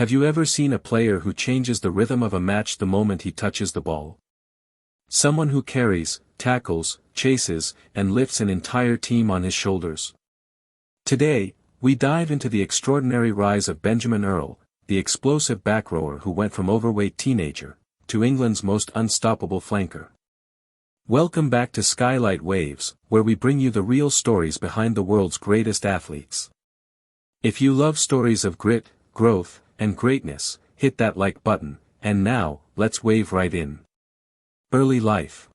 Have you ever seen a player who changes the rhythm of a match the moment he touches the ball? Someone who carries, tackles, chases, and lifts an entire team on his shoulders. Today, we dive into the extraordinary rise of Benjamin Earl, the explosive back rower who went from overweight teenager to England's most unstoppable flanker. Welcome back to Skylight Waves, where we bring you the real stories behind the world's greatest athletes. If you love stories of grit, growth, and greatness, hit that like button, and now, let's wave right in. Early life.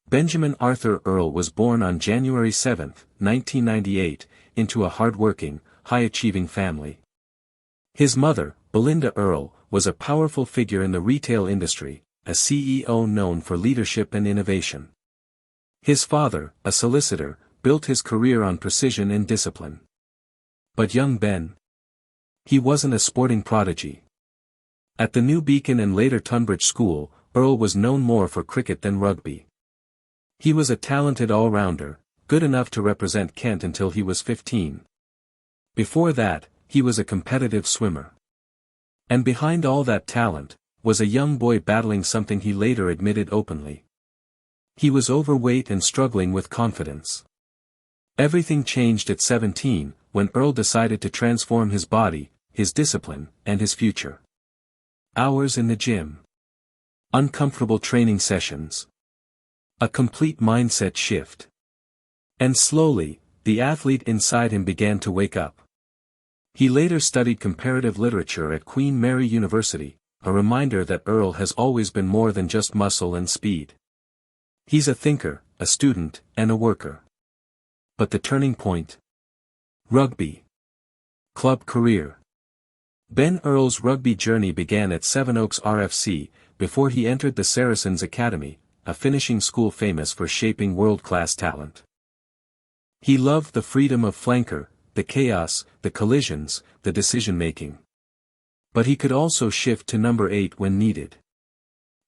Benjamin Arthur Earl was born on January 7, 1998, into a hard-working, high-achieving family. His mother, Belinda Earl, was a powerful figure in the retail industry, a CEO known for leadership and innovation. His father, a solicitor, built his career on precision and discipline. But young Ben? He wasn't a sporting prodigy. At the New Beacon and later Tunbridge School, Earl was known more for cricket than rugby. He was a talented all-rounder, good enough to represent Kent until he was 15. Before that, he was a competitive swimmer. And behind all that talent, was a young boy battling something he later admitted openly. He was overweight and struggling with confidence. Everything changed at 17, when Earl decided to transform his body, his discipline, and his future. Hours in the gym. Uncomfortable training sessions. A complete mindset shift. And slowly, the athlete inside him began to wake up. He later studied comparative literature at Queen Mary University, a reminder that Earl has always been more than just muscle and speed. He's a thinker, a student, and a worker. But the turning point? Rugby. Club career. Ben Earl's rugby journey began at Sevenoaks RFC, before he entered the Saracens Academy, a finishing school famous for shaping world-class talent. He loved the freedom of flanker, the chaos, the collisions, the decision-making. But he could also shift to number 8 when needed.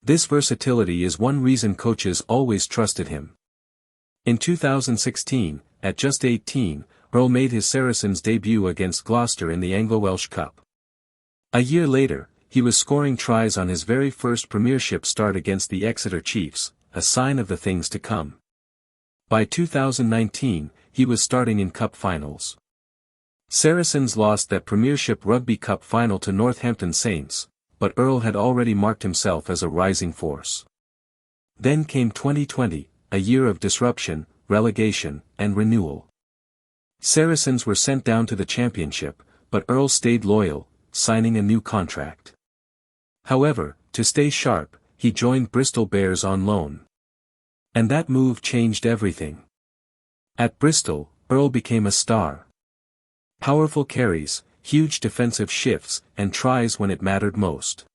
This versatility is one reason coaches always trusted him. In 2016, at just 18, Earl made his Saracens debut against Gloucester in the Anglo-Welsh Cup. A year later, he was scoring tries on his very first Premiership start against the Exeter Chiefs, a sign of the things to come. By 2019, he was starting in Cup finals. Saracens lost that Premiership Rugby Cup final to Northampton Saints, but Earl had already marked himself as a rising force. Then came 2020, a year of disruption, relegation, and renewal. Saracens were sent down to the Championship, but Earl stayed loyal, signing a new contract. However, to stay sharp, he joined Bristol Bears on loan. And that move changed everything. At Bristol, Earl became a star. Powerful carries, huge defensive shifts, and tries when it mattered most.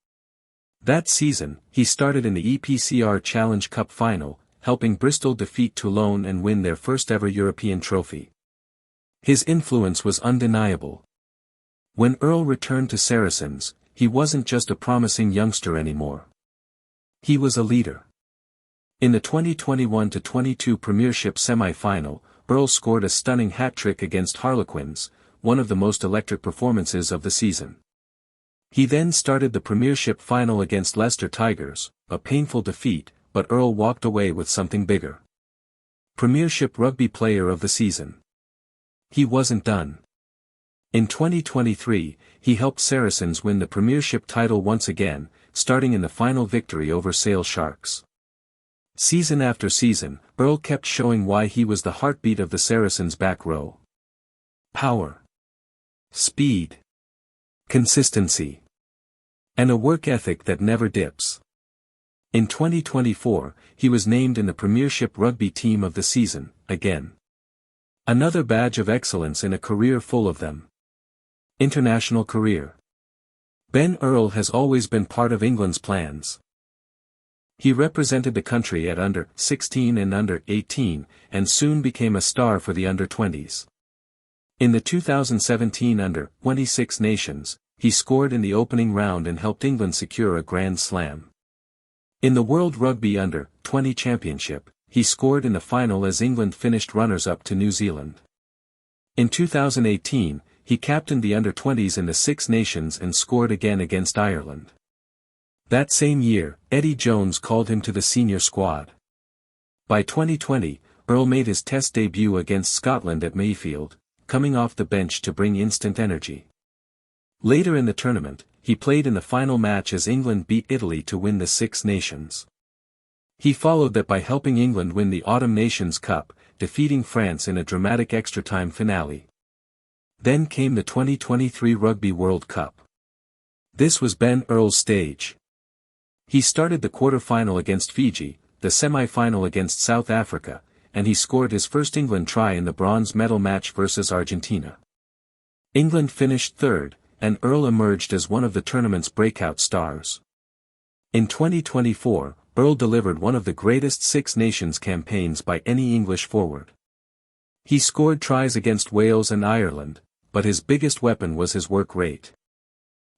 That season, he started in the EPCR Challenge Cup final, helping Bristol defeat Toulon and win their first ever European trophy. His influence was undeniable. When Earl returned to Saracens, he wasn't just a promising youngster anymore. He was a leader. In the 2021-22 Premiership semi-final, Earl scored a stunning hat-trick against Harlequins, one of the most electric performances of the season. He then started the Premiership final against Leicester Tigers, a painful defeat, but Earl walked away with something bigger. Premiership Rugby Player of the Season. He wasn't done. In 2023, he helped Saracens win the Premiership title once again, starting in the final victory over Sale Sharks. Season after season, Earl kept showing why he was the heartbeat of the Saracens' back row. Power. Speed. Consistency. And a work ethic that never dips. In 2024, he was named in the Premiership Rugby Team of the Season, again. Another badge of excellence in a career full of them. International career. Ben Earl has always been part of England's plans. He represented the country at under-16 and under-18, and soon became a star for the under-20s. In the 2017 under-26 Nations, he scored in the opening round and helped England secure a Grand Slam. In the World Rugby Under-20 Championship, he scored in the final as England finished runners-up to New Zealand. In 2018, he captained the under-20s in the Six Nations and scored again against Ireland. That same year, Eddie Jones called him to the senior squad. By 2020, Earl made his Test debut against Scotland at Mayfield, coming off the bench to bring instant energy. Later in the tournament, he played in the final match as England beat Italy to win the Six Nations. He followed that by helping England win the Autumn Nations Cup, defeating France in a dramatic extra-time finale. Then came the 2023 Rugby World Cup. This was Ben Earl's stage. He started the quarter-final against Fiji, the semi-final against South Africa, and he scored his first England try in the bronze medal match versus Argentina. England finished third, and Earl emerged as one of the tournament's breakout stars. In 2024, Earl delivered one of the greatest Six Nations campaigns by any English forward. He scored tries against Wales and Ireland, but his biggest weapon was his work rate.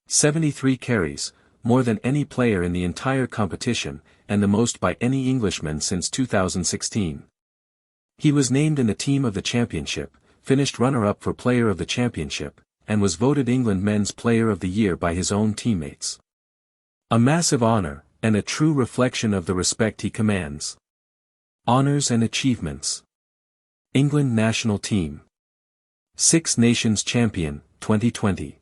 73 carries, more than any player in the entire competition, and the most by any Englishman since 2016. He was named in the Team of the Championship, finished runner-up for Player of the Championship, and was voted England Men's Player of the Year by his own teammates. A massive honor, and a true reflection of the respect he commands. Honors and achievements. England National Team. Six Nations Champion, 2020.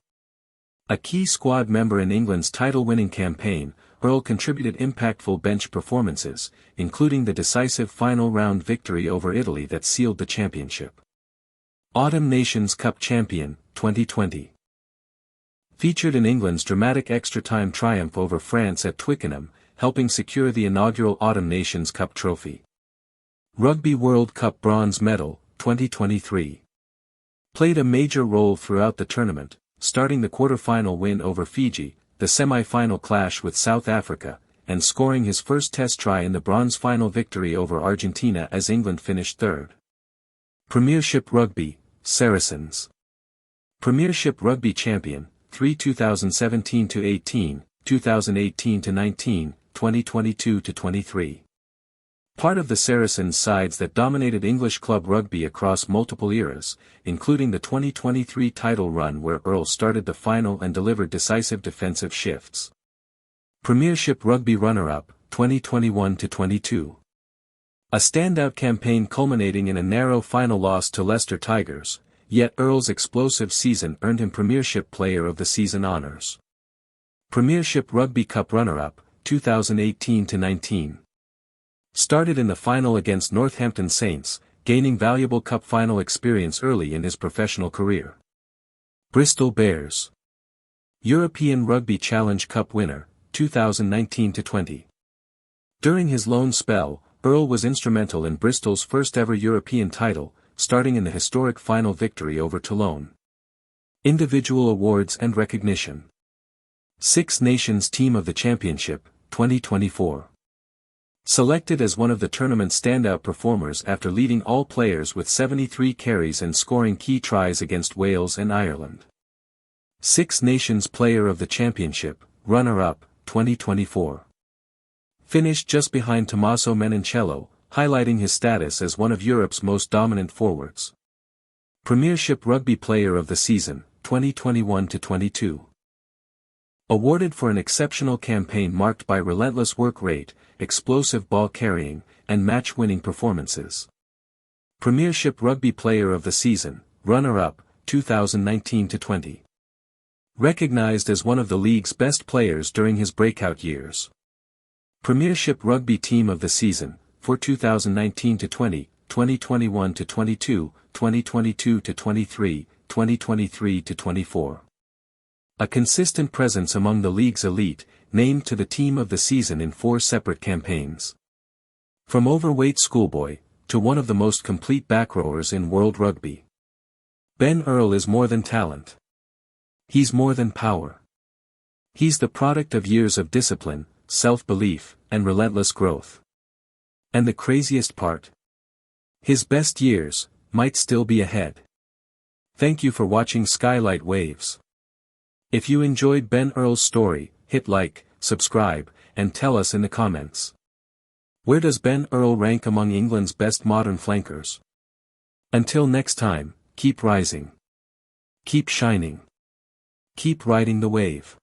A key squad member in England's title-winning campaign, Earl contributed impactful bench performances, including the decisive final round victory over Italy that sealed the championship. Autumn Nations Cup Champion, 2020. Featured in England's dramatic extra-time triumph over France at Twickenham, helping secure the inaugural Autumn Nations Cup trophy. Rugby World Cup Bronze Medal, 2023. Played a major role throughout the tournament, starting the quarter-final win over Fiji, the semi-final clash with South Africa, and scoring his first Test try in the bronze final victory over Argentina as England finished third. Premiership Rugby, Saracens. Premiership Rugby Champion, 2017-18, 2018-19, 2022-23. Part of the Saracens sides that dominated English club rugby across multiple eras, including the 2023 title run where Earl started the final and delivered decisive defensive shifts. Premiership Rugby runner-up, 2021-22. A standout campaign culminating in a narrow final loss to Leicester Tigers, yet Earl's explosive season earned him Premiership Player of the Season honours. Premiership Rugby Cup runner-up, 2018-19. Started in the final against Northampton Saints, gaining valuable cup final experience early in his professional career. Bristol Bears. European Rugby Challenge Cup winner, 2019-20. During his loan spell, Earl was instrumental in Bristol's first-ever European title, starting in the historic final victory over Toulon. Individual awards and recognition. Six Nations Team of the Championship, 2024. Selected as one of the tournament's standout performers after leading all players with 73 carries and scoring key tries against Wales and Ireland. Six Nations Player of the Championship, runner-up, 2024. Finished just behind Tommaso Menoncello, highlighting his status as one of Europe's most dominant forwards. Premiership Rugby Player of the Season, 2021-22. Awarded for an exceptional campaign marked by relentless work rate, explosive ball carrying, and match-winning performances. Premiership Rugby Player of the Season, runner-up, 2019-20. Recognized as one of the league's best players during his breakout years. Premiership Rugby Team of the Season, for 2019-20, 2021-22, 2022-23, 2023-24. A consistent presence among the league's elite, named to the Team of the Season in 4 separate campaigns. From overweight schoolboy, to one of the most complete backrowers in world rugby. Ben Earl is more than talent. He's more than power. He's the product of years of discipline, self-belief, and relentless growth. And the craziest part? His best years might still be ahead. Thank you for watching Skylight Waves. If you enjoyed Ben Earl's story, hit like, subscribe, and tell us in the comments. Where does Ben Earl rank among England's best modern flankers? Until next time, keep rising. Keep shining. Keep riding the wave.